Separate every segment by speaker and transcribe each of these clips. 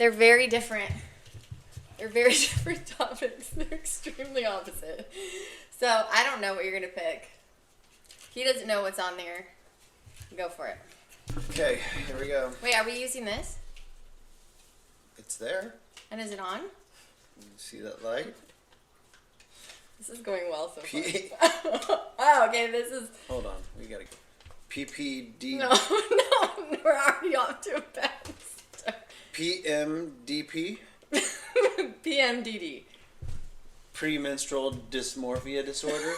Speaker 1: They're very different. They're very different topics. They're extremely opposite. So I don't know what you're going to pick. He doesn't know what's on there. Go for it.
Speaker 2: Okay, here we go.
Speaker 1: Wait, are we using this?
Speaker 2: It's there.
Speaker 1: And is it on?
Speaker 2: You see that light?
Speaker 1: This is going well so far. Oh, okay, this is...
Speaker 2: Hold on, we gotta go. PPD...
Speaker 1: No, we're already off to a bad start.
Speaker 2: PMDP?
Speaker 1: PMDD.
Speaker 2: Premenstrual Dysmorphia Disorder?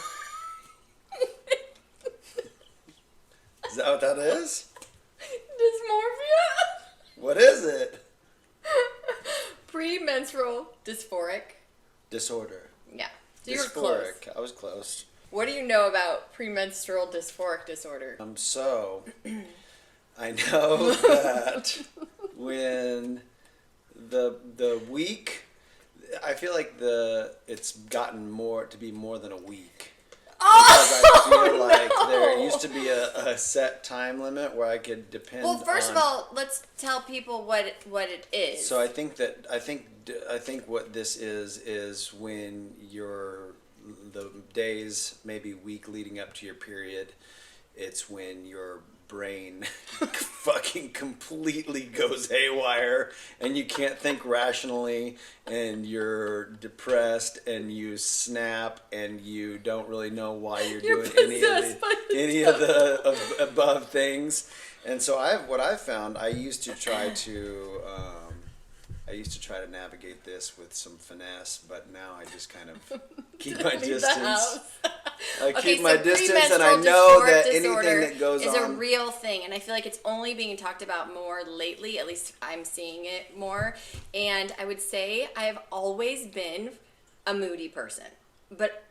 Speaker 2: Is that what that is?
Speaker 1: Dysmorphia?
Speaker 2: What is it?
Speaker 1: Premenstrual Dysphoric
Speaker 2: Disorder.
Speaker 1: Yeah. So you were close.
Speaker 2: I was close.
Speaker 1: What do you know about premenstrual dysphoric disorder?
Speaker 2: So, I know that when the week, I feel like it's gotten to be more than a week. Because I feel like there used to be a set time limit where I could depend on...
Speaker 1: Well, first of all, let's tell people what it is.
Speaker 2: So I think what this is when the days, maybe week leading up to your period, it's when your brain fucking completely goes haywire and you can't think rationally and you're depressed and you snap and you don't really know why you're doing any of the above things. And so what I've found, I used to try to navigate this with some finesse, but now I just kind of keep my distance. I keep my distance, and I know that anything that goes on is
Speaker 1: a real thing, and I feel like it's only being talked about more lately. At least I'm seeing it more. And I would say I've always been a moody person, but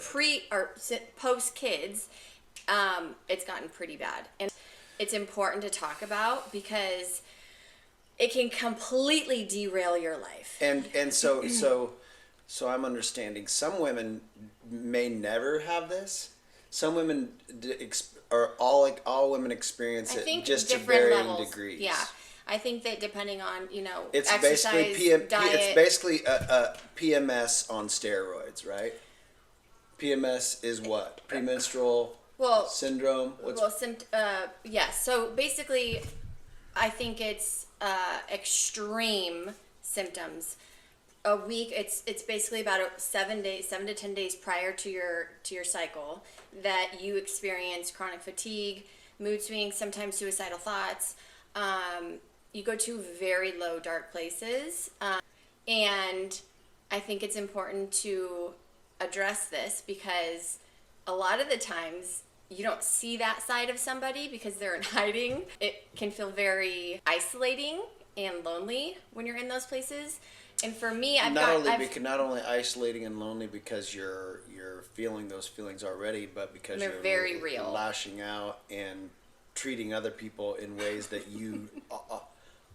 Speaker 1: pre or post kids, it's gotten pretty bad, and it's important to talk about because it can completely derail your life.
Speaker 2: And so I'm understanding some women may never have this. Some women all women experience it just to varying degrees.
Speaker 1: Yeah. I think that depending on,
Speaker 2: it's
Speaker 1: exercise,
Speaker 2: basically
Speaker 1: diet.
Speaker 2: It's basically a PMS on steroids, right? PMS is what? Premenstrual syndrome?
Speaker 1: Yes. So basically, I think it's extreme symptoms. A week, it's basically about 7 to 10 days prior to your cycle that you experience chronic fatigue, mood swings, sometimes suicidal thoughts. You go to very low, dark places, and I think it's important to address this because a lot of the times you don't see that side of somebody because they're in hiding. It can feel very isolating and lonely when you're in those places. And for me, not
Speaker 2: only isolating and lonely because you're feeling those feelings already, but because
Speaker 1: they're very real,
Speaker 2: lashing out and treating other people in ways that you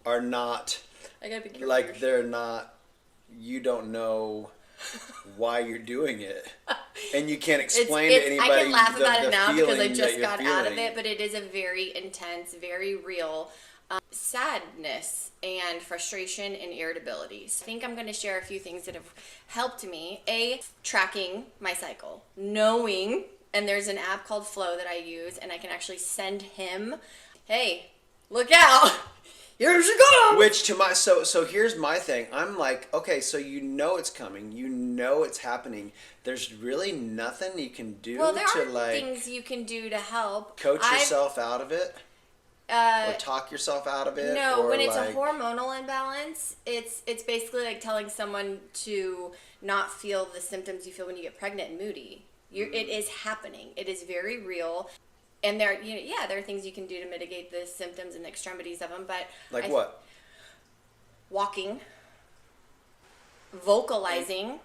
Speaker 2: are not. I gotta be careful. Like they're not. You don't know why you're doing it, and you can't explain to anybody.
Speaker 1: I can laugh about it now because I just got out of it, but it is a very intense, very real sadness and frustration and irritability. So I think I'm going to share a few things that have helped me. Tracking my cycle, knowing, and there's an app called Flow that I use, and I can actually send him, hey, look out. Here she comes.
Speaker 2: Which to my so here's my thing. I'm like, okay, so it's coming, it's happening. There's really nothing you can do
Speaker 1: things you can do to help
Speaker 2: coach yourself out of it. Or talk yourself out of it.
Speaker 1: No, when it's a hormonal imbalance, it's basically like telling someone to not feel the symptoms you feel when you get pregnant and moody. It is happening. It is very real. And there are things you can do to mitigate the symptoms and the extremities of them. But
Speaker 2: what?
Speaker 1: Walking, vocalizing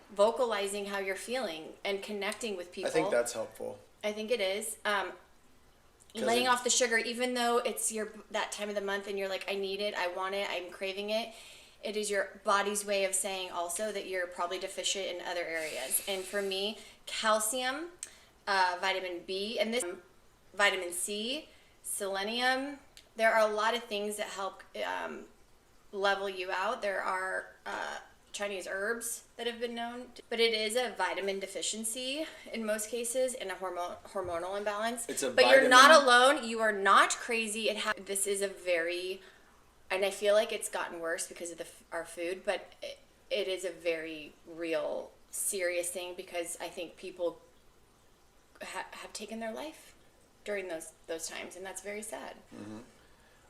Speaker 1: how you're feeling, and connecting with people.
Speaker 2: I think that's helpful.
Speaker 1: I think it is. Laying off the sugar, even though it's that time of the month and you're like, I need it, I want it, I'm craving it. It is your body's way of saying also that you're probably deficient in other areas. And for me, calcium, vitamin B, and this vitamin C, selenium. There are a lot of things that help level you out, there are Chinese herbs that have been known, but it is a vitamin deficiency in most cases and a hormonal imbalance. But you're not alone. You are not crazy. This is a very, and I feel like it's gotten worse because of our food, but it is a very real, serious thing because I think people have taken their life during those times, and that's very sad.
Speaker 2: Mm-hmm.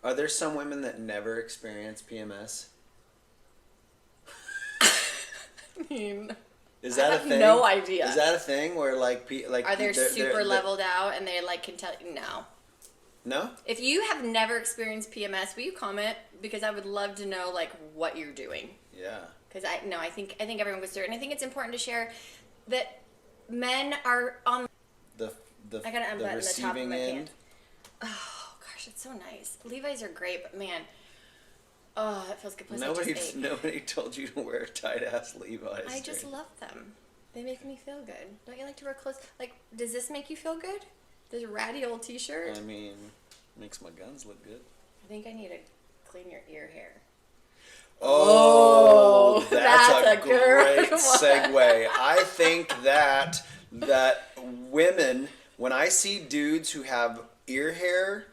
Speaker 2: Are there some women that never experience PMS?
Speaker 1: I mean,
Speaker 2: is that
Speaker 1: I
Speaker 2: a
Speaker 1: have
Speaker 2: thing?
Speaker 1: No idea.
Speaker 2: Is that a thing where like
Speaker 1: are they super leveled out and they like can tell? No.
Speaker 2: No?
Speaker 1: If you have never experienced PMS, will you comment? Because I would love to know like what you're doing.
Speaker 2: Yeah.
Speaker 1: Because I think everyone goes through it, and I think it's important to share that men are on I gotta unbutton the top of my pants. Oh gosh, it's so nice. Levi's are great, but man, oh, that feels good. Plus
Speaker 2: Nobody told you to wear tight ass Levi's.
Speaker 1: I just love them. They make me feel good. Don't you like to wear clothes? Like, does this make you feel good? This ratty old T-shirt?
Speaker 2: I mean, makes my guns look good.
Speaker 1: I think I need to clean your ear hair.
Speaker 2: Oh, that's a
Speaker 1: great
Speaker 2: segue. I think that women, when I see dudes who have ear hair,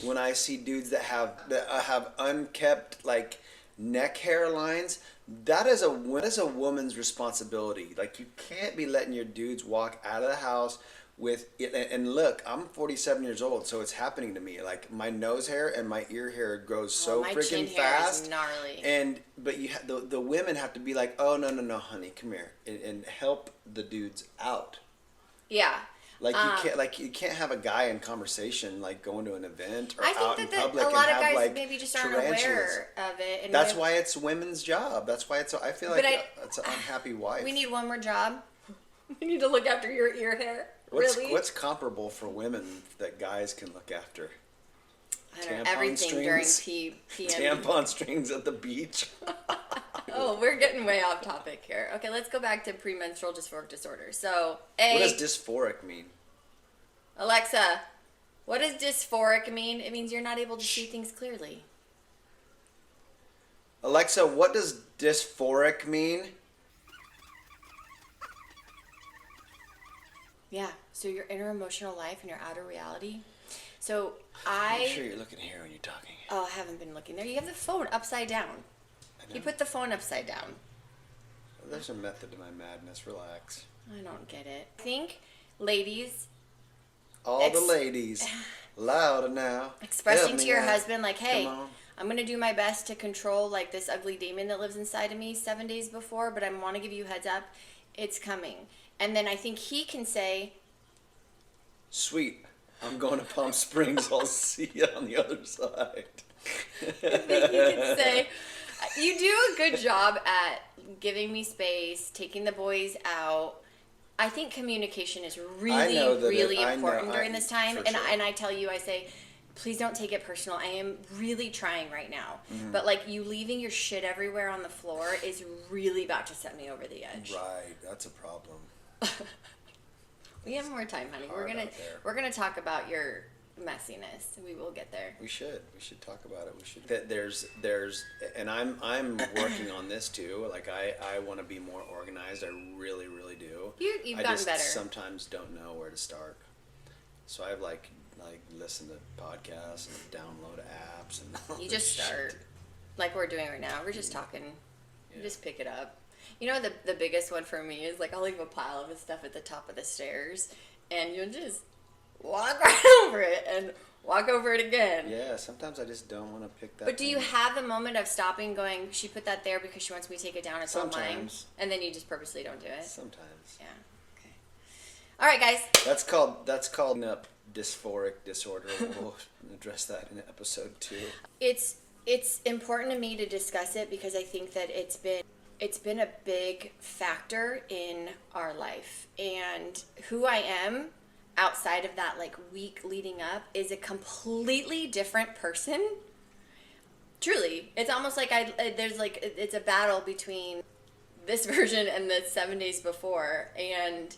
Speaker 2: when I see dudes that have unkept like neck hairlines, that is a woman's responsibility. Like, you can't be letting your dudes walk out of the house with it. And look, I'm 47 years old, so it's happening to me. Like, my nose hair and my ear hair grows so freaking fast.
Speaker 1: Hair is gnarly.
Speaker 2: But the women have to be like, oh no, honey, come here and help the dudes out.
Speaker 1: Yeah.
Speaker 2: Like, you can't have a guy in conversation like going to an event or out in public
Speaker 1: a lot
Speaker 2: and
Speaker 1: of
Speaker 2: have
Speaker 1: guys
Speaker 2: like
Speaker 1: maybe just aren't
Speaker 2: tarantulas.
Speaker 1: aware of it. And
Speaker 2: that's why it's women's job. That's why I feel like it's an unhappy wife.
Speaker 1: We need one more job. We need to look after your ear hair.
Speaker 2: What's comparable for women that guys can look after?
Speaker 1: I don't know, everything during PMDD.
Speaker 2: Tampon strings at the beach.
Speaker 1: Oh, we're getting way off topic here. Okay, let's go back to premenstrual dysphoric disorder. So,
Speaker 2: what does dysphoric mean?
Speaker 1: Alexa, what does dysphoric mean? It means you're not able to see things clearly.
Speaker 2: Alexa, what does dysphoric mean?
Speaker 1: Yeah, so your inner emotional life and your outer reality. So I'm
Speaker 2: sure you're looking here when you're talking.
Speaker 1: Oh, I haven't been looking there. You have the phone upside down. You put the phone upside down.
Speaker 2: There's a method to my madness. Relax.
Speaker 1: I don't get it. I think ladies...
Speaker 2: All the ladies, louder now.
Speaker 1: Expressing to your husband, like, hey, I'm going to do my best to control, like, this ugly demon that lives inside of me 7 days before, but I want to give you a heads up. It's coming. And then I think he can say...
Speaker 2: Sweet. I'm going to Palm Springs. I'll see you on the other side.
Speaker 1: I think you can say... You do a good job at giving me space, taking the boys out. I think communication is really important during this time. And I tell you, I say, please don't take it personal. I am really trying right now. Mm-hmm. But like, you leaving your shit everywhere on the floor is really about to set me over the edge.
Speaker 2: Right. That's a problem.
Speaker 1: We have more time, honey. We're gonna talk about your messiness. We will get there.
Speaker 2: We should talk about it. We should. There's and I'm working on this too. Like, I want to be more organized. I really do.
Speaker 1: You've gotten better.
Speaker 2: Sometimes don't know where to start. So I've like listened to podcasts and download apps and all
Speaker 1: you just start like we're doing right now. We're just talking. Yeah. You just pick it up. You know, the biggest one for me is like, I'll leave a pile of his stuff at the top of the stairs and you'll just walk right over it and walk over it again.
Speaker 2: Yeah, sometimes I just don't want to pick that.
Speaker 1: But do you have the moment of stopping, going, she put that there because she wants me to take it down, it's all mine? And then you just purposely don't do it?
Speaker 2: Sometimes.
Speaker 1: Yeah. Okay. All right, guys.
Speaker 2: That's called dysphoric disorder. We'll address that in episode 2.
Speaker 1: It's important to me to discuss it because I think that it's been a big factor in our life, and who I am outside of that like week leading up is a completely different person. Truly, it's almost like it's a battle between this version and the 7 days before, and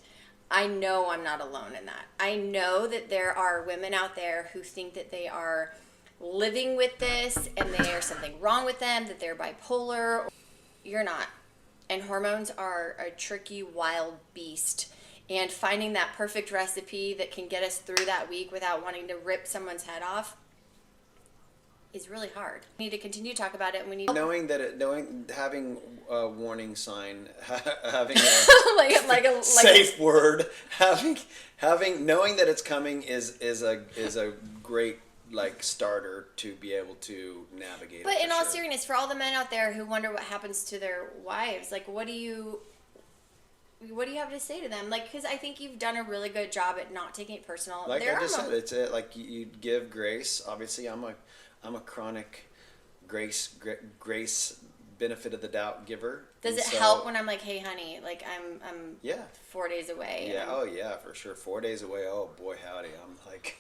Speaker 1: I know I'm not alone in that. I know that there are women out there who think that they are living with this and there's something wrong with them, that they're bipolar. You're not. And hormones are a tricky, wild beast. And finding that perfect recipe that can get us through that week without wanting to rip someone's head off is really hard. We need to continue to talk about it, and we need
Speaker 2: having a warning sign, having a
Speaker 1: like a
Speaker 2: safe word, knowing that it's coming is a great like starter to be able to navigate.
Speaker 1: But
Speaker 2: it,
Speaker 1: in all
Speaker 2: sure.
Speaker 1: seriousness, for all the men out there who wonder what happens to their wives, like what do you have to say to them? Like, because I think you've done a really good job at not taking it personal.
Speaker 2: Like I just said, it's like you give grace. Obviously, I'm a chronic grace benefit of the doubt giver.
Speaker 1: Does it help when I'm like, hey, honey, like I'm
Speaker 2: yeah
Speaker 1: 4 days away?
Speaker 2: Yeah. Oh yeah, for sure. 4 days away. Oh boy, howdy. I'm like,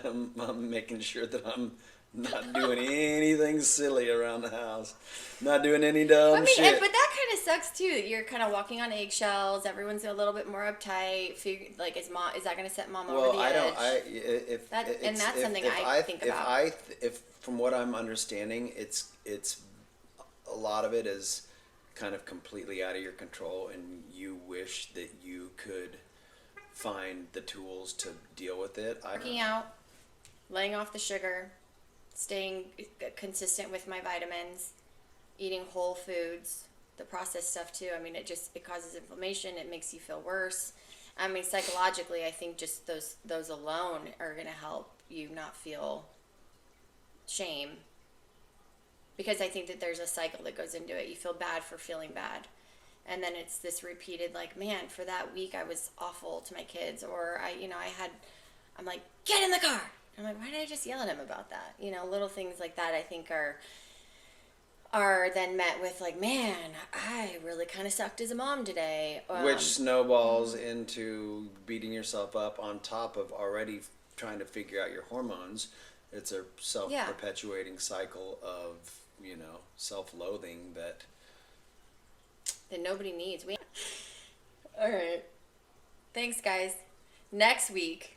Speaker 2: I'm making sure that I'm not doing anything silly around the house. Not doing any dumb shit.
Speaker 1: But that kind of sucks too. You're kind of walking on eggshells. Everyone's a little bit more uptight. Like, is that going to set mom over the edge? That's something I think about.
Speaker 2: If from what I'm understanding, it's a lot of it is kind of completely out of your control, and you wish that you could find the tools to deal with it.
Speaker 1: Working out, laying off the sugar, staying consistent with my vitamins, eating whole foods, the processed stuff too. I mean, it causes inflammation. It makes you feel worse. I mean, psychologically, I think just those alone are going to help you not feel shame, because I think that there's a cycle that goes into it. You feel bad for feeling bad, and then it's this repeated, like, man, for that week I was awful to my kids, or I'm like, get in the car. I'm like, why did I just yell at him about that? Little things like that I think are then met with like, man, I really kind of sucked as a mom today.
Speaker 2: Which snowballs into beating yourself up on top of already trying to figure out your hormones. It's a self-perpetuating cycle of, self-loathing that
Speaker 1: nobody needs. All right. Thanks, guys. Next week.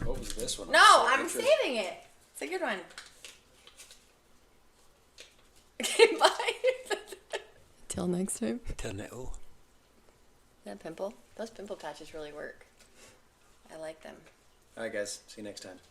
Speaker 2: What was this one?
Speaker 1: No, I'm saving it. It's a good one. Okay, bye. Till next time.
Speaker 2: Till now.
Speaker 1: That pimple? Those pimple patches really work. I like them.
Speaker 2: All right, guys. See you next time.